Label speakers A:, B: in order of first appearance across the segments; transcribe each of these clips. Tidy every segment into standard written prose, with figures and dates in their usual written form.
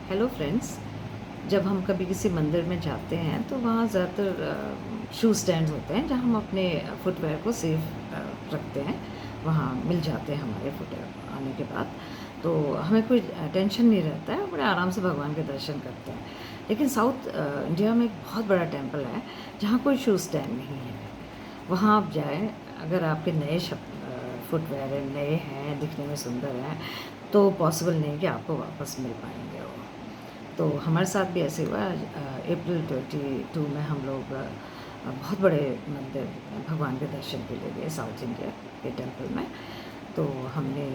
A: Hello friends. जब हम कभी किसी मंदिर में जाते हैं तो वहाँ ज़्यादातर शू स्टैंड्स होते हैं जहाँ हम अपने फुटवेयर को सेफ रखते हैं। वहाँ मिल जाते हैं हमारे फुटवेयर आने के बाद, तो हमें कोई टेंशन नहीं रहता है, बड़े आराम से भगवान के दर्शन करते हैं। लेकिन साउथ इंडिया में एक बहुत बड़ा टेम्पल है जहाँ कोई शू स्टैंड नहीं है। वहाँ आप जाएँ, अगर आपके नए फुटवेयर नए हैं, दिखने में सुंदर हैं, तो पॉसिबल नहीं कि आपको वापस मिल पाएंगे वो। तो हमारे साथ भी ऐसे हुआ। अप्रैल 22 में हम लोग बहुत बड़े मंदिर भगवान के दर्शन के लिए गए साउथ इंडिया के टेम्पल में। तो हमने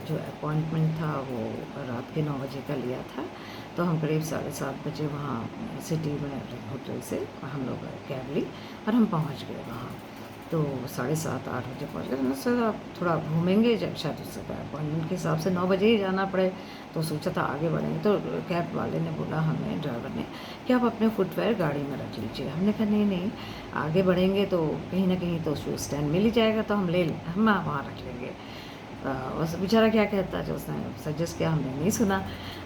A: जो अपॉइंटमेंट था वो रात के 9 बजे का लिया था। तो हम करीब 7:30 बजे वहाँ सिटी में होटल से हम लोग कैब ली और हम पहुँच गए वहाँ। तो 7:30-8 बजे पहुँच गए। मैंने सोचा आप थोड़ा घूमेंगे, जब शायद उससे अपॉइंटमेंट के हिसाब से 9 बजे ही जाना पड़े, तो सोचा था आगे बढ़ेंगे। तो कैब वाले ने बोला हमें, ड्राइवर ने, कि आप अपने फुटवेयर गाड़ी में रख लीजिए। हमने कहा नहीं नहीं, आगे बढ़ेंगे तो कहीं ना कहीं तो शू स्टैंड मिल ही जाएगा, तो हम वहाँ रख लेंगे। बस बेचारा क्या कहता, जो उसने सजेस्ट किया हमने नहीं सुना।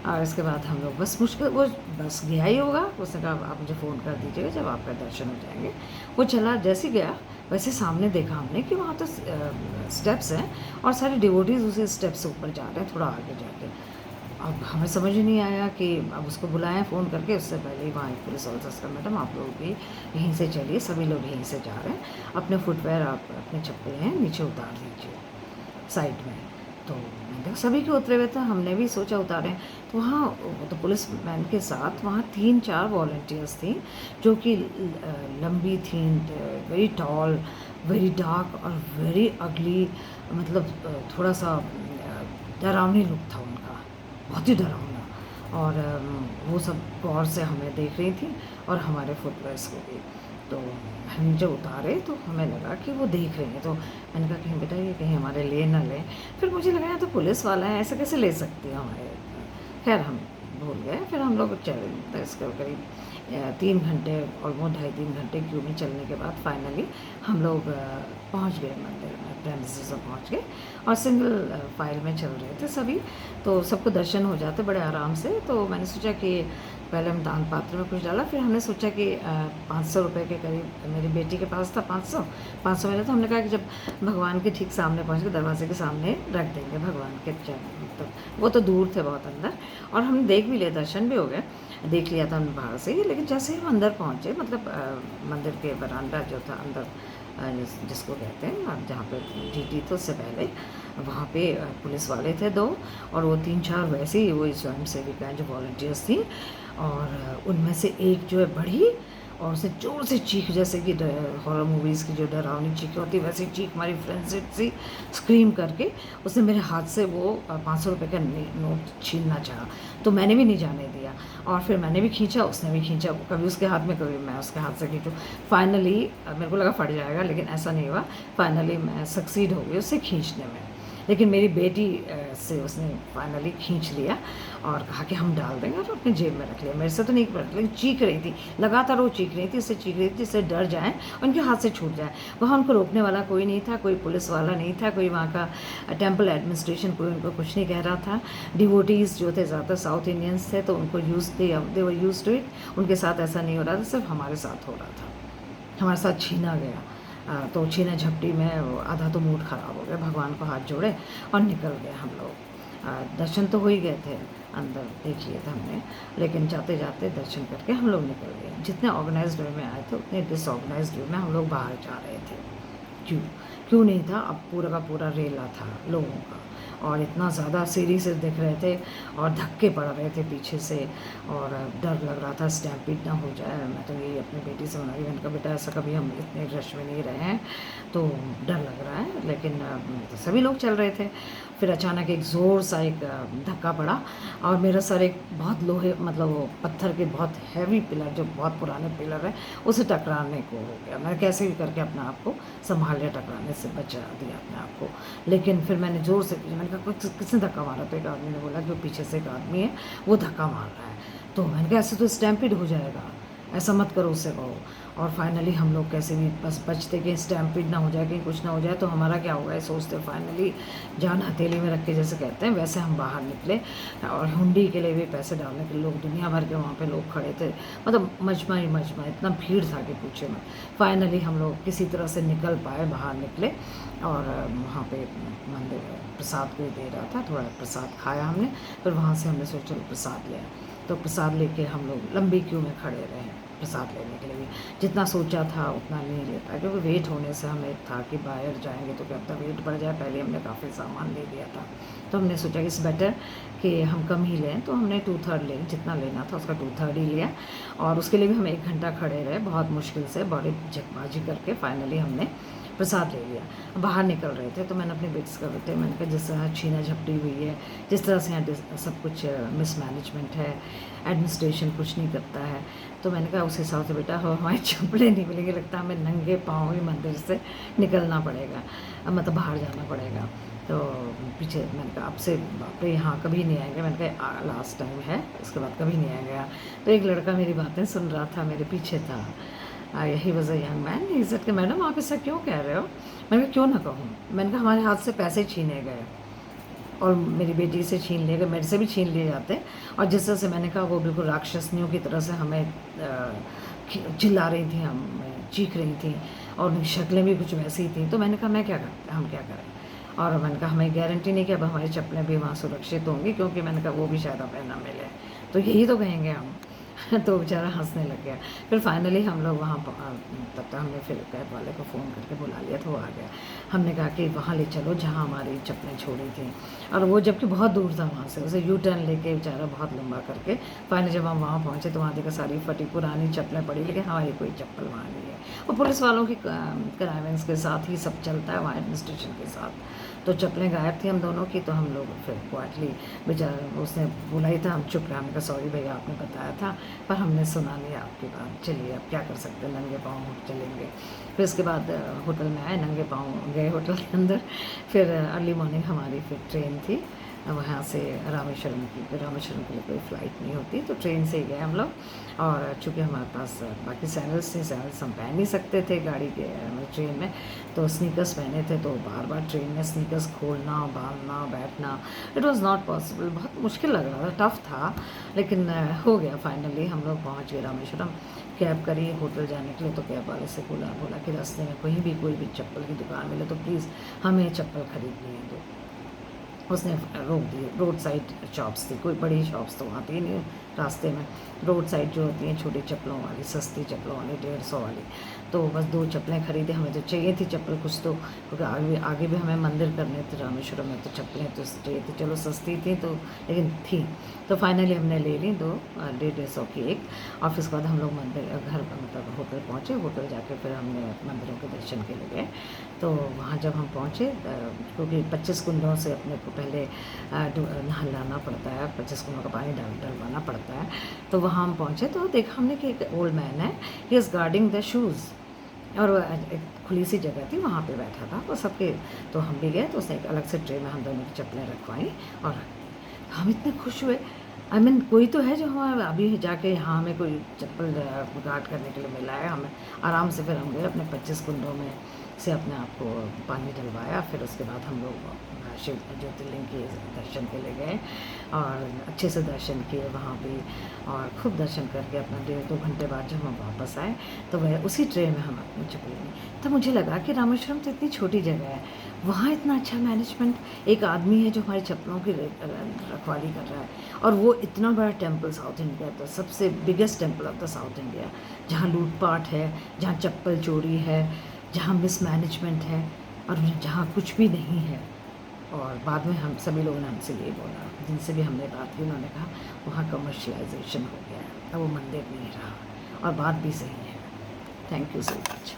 A: और इसके बाद हम लोग बस मुश्किल, वो बस गया ही होगा। उसने कहा आप मुझे फ़ोन कर दीजिएगा जब आपका दर्शन हो जाएंगे। वो चला, जैसे गया वैसे सामने देखा हमने कि वहाँ तो स्टेप्स हैं और सारे डिवोटीज़ उसे स्टेप से ऊपर जा रहे हैं, थोड़ा आगे जाके। अब हमें समझ ही नहीं आया कि अब उसको बुलाएं फ़ोन करके। उससे पहले ही वहाँ एक पुलिस ऑफिसर, मैडम आप लोग भी यहीं से चलिए, सभी लोग यहीं से जा रहे हैं, अपने फुटवेयर, आप अपने चप्पल हैं नीचे उतार दीजिए साइड में। तो मैंने देखा सभी के उतरे हुए थे, हमने भी सोचा उतारें। तो वहाँ तो पुलिस मैन के साथ वहाँ 3-4 वॉलंटियर्स थी, जो कि लंबी थी, वेरी टॉल, वेरी डार्क और वेरी अगली। मतलब थोड़ा सा डरावनी लुक था उनका, बहुत ही डरावना। और वो सब गौर से हमें देख रही थी और हमारे फुटवेयर्स को भी। तो हम जब उतारे तो हमें लगा कि वो देख रहे हैं। तो मैंने कहा कहीं बेटा ये कहीं हमारे ले ना लें। फिर मुझे लगा यार तो पुलिस वाला है, ऐसे कैसे ले सकती है हमारे। खैर हम भूल गए। फिर हम लोग चले, तो इसके करीब 3 घंटे, ऑलमोस्ट 2.5-3 घंटे क्यू में चलने के बाद फाइनली हम लोग पहुंच गए मंदिर में, प्रेमिसेस में पहुंच गए। और सिंगल फाइल में चल रहे थे सभी, तो सबको दर्शन हो जाते बड़े आराम से। तो मैंने सोचा कि पहले हम दान पात्र में कुछ डाला, फिर हमने सोचा कि 500 रुपये के करीब मेरी बेटी के पास था। 500 मिला, तो हमने कहा कि जब भगवान के ठीक सामने पहुँच के दरवाजे के सामने रख देंगे भगवान के चरण। तो वो तो दूर थे बहुत अंदर, और हमने देख भी लिया, दर्शन भी हो गए, देख लिया था हमने बाहर से ही। लेकिन जैसे ही हम अंदर पहुँचे, मतलब मंदिर के बरामदा जो था अंदर, जिसको कहते हैं अब, जहाँ पे जीटी, तो उससे पहले वहाँ पे पुलिस वाले थे 2, और वो 3-4 वैसे ही वो स्वयं सेविकाएँ जो वॉलंटियर्स थी। और उनमें से एक जो है बढ़ी, और उसने जोर से चीख, जैसे कि हॉरर मूवीज़ की जो डरावनी चीखें होती है वैसे चीख मारी, फ्रेंजिड सी स्क्रीम करके। उसने मेरे हाथ से वो 500 रुपये का नोट छीनना चाहा, तो मैंने भी नहीं जाने दिया। और फिर मैंने भी खींचा, उसने भी खींचा, कभी उसके हाथ में कभी मैं उसके हाथ से खींचूँ। फाइनली मेरे को लगा फट जाएगा, लेकिन ऐसा नहीं हुआ। फाइनली मैं सक्सीड हो गई उससे खींचने में। लेकिन मेरी बेटी से उसने फाइनली खींच लिया और कहा कि हम डाल देंगे, और अपनी जेब में रख लिया। मेरे से तो नहीं पड़, लेकिन चीख रही थी, लगातार वो चीख रही थी, उससे चीख रही थी जिससे डर जाए, उनके हाथ से छूट जाए। वहाँ उनको रोकने वाला कोई नहीं था, कोई पुलिस वाला नहीं था, कोई वहाँ का टेम्पल एडमिनिस्ट्रेशन, कोई उनको कुछ नहीं कह रहा था। डिवोटीज़ जो थे ज़्यादातर साउथ इंडियंस थे, तो उनको दे वर यूज टू इट। उनके साथ ऐसा नहीं हो रहा था, सिर्फ हमारे साथ हो रहा था, हमारे साथ छीना गया। तो छीना झपटी में आधा तो मूड ख़राब हो गया, भगवान को हाथ जोड़े और निकल गए हम लोग। दर्शन तो हो ही गए थे, अंदर देख लिए थे हमने, लेकिन जाते जाते दर्शन करके हम लोग निकल गए। जितने ऑर्गेनाइज्ड वे में आए थे उतने डिसऑर्गेनाइज्ड वे में हम लोग बाहर जा रहे थे। क्यों क्यों नहीं था, अब पूरा का पूरा रेला था लोगों का, और इतना ज़्यादा सीढ़ी से दिख रहे थे, और धक्के पड़ रहे थे पीछे से, और डर लग रहा था स्टैम्पीड ना हो जाए। मैं तो यही अपनी बेटी से मनाई, मैंने कहा बेटा ऐसा कभी हम इतने रश में नहीं रहे हैं, तो डर लग रहा है। लेकिन तो सभी लोग चल रहे थे। फिर अचानक एक ज़ोर सा एक धक्का पड़ा, और मेरा सर एक बहुत लोहे, मतलब वो पत्थर के बहुत हैवी पिलर, जो बहुत पुराने पिलर है, उसे टकराने को हो गया। मैं कैसे भी करके अपने आप को संभाल लिया, टकराने से बचा दिया अपने आप को। लेकिन फिर मैंने ज़ोर से, मैंने कहा किसने धक्का मारा, तो एक आदमी ने बोला कि वो पीछे से एक आदमी है, वो धक्का मार रहा है। तो मैंने कहा ऐसे तो स्टैम्पिड हो जाएगा, ऐसा मत करो, उससे कहो। और फाइनली हम लोग कैसे भी बस बचते कि स्टैम्पीड ना हो जाए, कहीं कुछ ना हो जाए तो हमारा क्या होगा ये सोचते फाइनली जान हथेली में रख के जैसे कहते हैं वैसे हम बाहर निकले। और हुंडी के लिए भी पैसे डालने के लोग दुनिया भर के वहाँ पे लोग खड़े थे, मतलब मजमा ही मजमा, इतना भीड़ था कि पूछे मत। फाइनली हम लोग किसी तरह से निकल पाए, बाहर निकले और वहाँ पे मंदिर प्रसाद कोई दे रहा था, थोड़ा प्रसाद खाया हमने, फिर वहाँ से हमने सोचा चलो प्रसाद लिया। तो प्रसाद लेके हम लोग लंबी क्यू में खड़े रहे प्रसाद लेने के लिए भी। जितना सोचा था उतना नहीं ले पाया क्योंकि वेट होने से हमें था कि बाहर जाएंगे तो क्या पता वेट बढ़ जाए, पहले हमने काफ़ी सामान ले लिया था। तो हमने सोचा इस बेटर कि हम कम ही लें, तो हमने 2/3 ले, जितना लेना था उसका 2/3 ही लिया। और उसके लिए भी हम 1 घंटा खड़े रहे, बहुत मुश्किल से बड़ी जगबाजी करके फाइनली हमने प्रसाद ले लिया। बाहर निकल रहे थे तो मैंने अपने बिट्स कर बेटे, मैंने कहा जिस तरह छीना झपटी हुई है, जिस तरह से यहाँ सब कुछ मिसमैनेजमेंट है, एडमिनिस्ट्रेशन कुछ नहीं करता है, तो मैंने कहा उस हिसाब से बेटा हो हमारी चप्पलें नहीं मिलेंगी, लगता है हमें नंगे पाँव ही मंदिर से निकलना पड़ेगा, मतलब बाहर जाना पड़ेगा। तो पीछे मैंने कहा आपसे बाप रे यहाँ कभी नहीं आएंगे, मैंने कहा लास्ट टाइम है इसके बाद कभी नहीं आएगा। तो एक लड़का मेरी बातें सुन रहा था, मेरे पीछे था, he was a young man, he said कि मैडम आप ऐसा क्यों कह रहे हो। मैंने कहा क्यों ना कहूँ, मैंने कहा हमारे हाथ से पैसे छीने गए और मेरी बेटी से छीन लिए गए, मेरे से भी छीन लिए जाते। और जिस तरह से मैंने कहा वो बिल्कुल राक्षसनियों की तरह से हमें चिल्ला रही थी, हम चीख रही थी और उनकी शक्लें भी कुछ वैसी ही थी। तो मैंने कहा मैं क्या करते, हम क्या करें। और मैंने कहा हमें गारंटी नहीं कि अब हमारी चप्पलें भी वहाँ सुरक्षित होंगी, क्योंकि मैंने कहा वो भी शायद हमें ना मिले, तो यही तो कहेंगे हम। तो बेचारा हंसने लग गया। फिर फाइनली हम लोग वहाँ तब तक हमने फिर कैब वाले को फ़ोन करके बुला लिया, तो वो आ गया। हमने कहा कि वहाँ ले चलो जहाँ हमारी चप्पलें छोड़ी थी, और वो जबकि बहुत दूर था वहाँ से, उसे यू टर्न लेके बेचारा बहुत लंबा करके फाइनली जब हम वहाँ पहुँचे तो वहाँ देखा सारी फटी पुरानी चप्पलें पड़ी, लेकिन हमारी कोई चप्पल वहाँ नहीं है। और पुलिस वालों की क्राइमेंस के साथ ही सब चलता है वहाँ, एडमिनिस्ट्रेशन के साथ। तो चप्पलें गायब थी हम दोनों की, तो हम लोग फिर क्वाइटली, बेचारा उसने बोला ही था, हम चुप रहे, हमने कहा सॉरी भैया आपने बताया था पर हमने सुना नहीं आपकी बात, चलिए अब क्या कर सकते हैं, नंगे पाँव चलेंगे। फिर उसके बाद होटल में आए, नंगे पाँव गए होटल के अंदर। फिर अर्ली मॉर्निंग हमारी फिर ट्रेन थी वहाँ से रामेश्वरम की, फिर रामेश्वरम के लिए कोई फ़्लाइट नहीं होती, तो ट्रेन से ही गए हम लोग। और चूँकि हमारे पास बाकी सैंडल्स थे, सैंडल्स हम पहन नहीं सकते थे गाड़ी के ट्रेन में, तो स्नीकर्स पहने थे, तो बार बार ट्रेन में स्नीकर्स खोलना, बांधना, बैठना, इट वाज नॉट पॉसिबल, बहुत मुश्किल लग रहा था, टफ़ था, लेकिन हो गया। फाइनली हम लोग पहुँच गए रामेश्वरम। कैब करी होटल जाने के लिए, तो कैब वाले से बोला कि रास्ते में कहीं भी कोई भी चप्पल की दुकान मिले तो प्लीज़ हमें चप्पल खरीदनी है। तो उसने रोक दी। रोड साइड शॉप्स थी, कोई बड़ी शॉप्स तो वहाँ थी नहीं रास्ते में, रोड साइड जो होती हैं छोटी चप्पलों वाली, सस्ती चप्पलों वाली 150 वाली। तो बस 2 चप्पलें खरीदे, हमें तो चाहिए थी चप्पल कुछ तो, क्योंकि आगे भी हमें मंदिर करने थे रामेश्वरम में, तो चप्पलें तो चाहिए थी, चलो सस्ती थी तो, लेकिन थी। तो फाइनली हमने ले ली 2 150 की एक। और फिर उसके बाद हम लोग मंदिर घर मतलब होटल पहुँचे, होटल जाके फिर हमने मंदिरों के दर्शन के लिए गए। तो वहाँ जब हम पहुँचे, क्योंकि 25 कुंडों से अपने को पहले नहलाना पड़ता है, 25 कुंडों का पानी डलवाना पड़ता है। तो वहाँ हम पहुँचे तो देखा हमने कि एक ओल्ड मैन है, he is guarding the shoes, और वो एक खुली सी जगह थी वहाँ पे बैठा था, वो सबके। तो हम भी गए तो उसने एक अलग से ट्रे में हम दोनों की चप्पलें रखवाई और हम इतने खुश हुए। आई मीन कोई तो है जो हमें अभी जाके यहाँ हमें कोई चप्पल गार्ड करने के लिए मिला है, हमें आराम से। फिर हम गए अपने 25 कुंडों में से अपने आप को पानी डलवाया। फिर उसके बाद हम लोग शिव ज्योतिर्लिंग के दर्शन के लिए गए और अच्छे से दर्शन किए वहाँ भी, और खूब दर्शन करके अपना 1.5-2 घंटे बाद जब हम वापस आए तो वह उसी ट्रेन में हम अपनी चप्पल ली। तो मुझे लगा कि रामेश्वरम तो इतनी छोटी जगह है, वहाँ इतना अच्छा मैनेजमेंट, एक आदमी है जो हमारी चप्पलों की रखवाली कर रहा है, और वो इतना बड़ा टेम्पल साउथ इंडिया का सबसे biggest temple of the south India, जहाँ लूटपाट है, जहाँ चप्पल चोरी है, जहाँ मिसमैनेजमेंट है, और जहाँ कुछ भी नहीं है। और बाद में हम सभी लोगों ने हमसे ये बोला, जिनसे भी हमने बात की, उन्होंने कहा वहाँ कमर्शियलाइजेशन हो गया है, अब वो मंदिर नहीं रहा, और बात भी सही है। Thank you so much.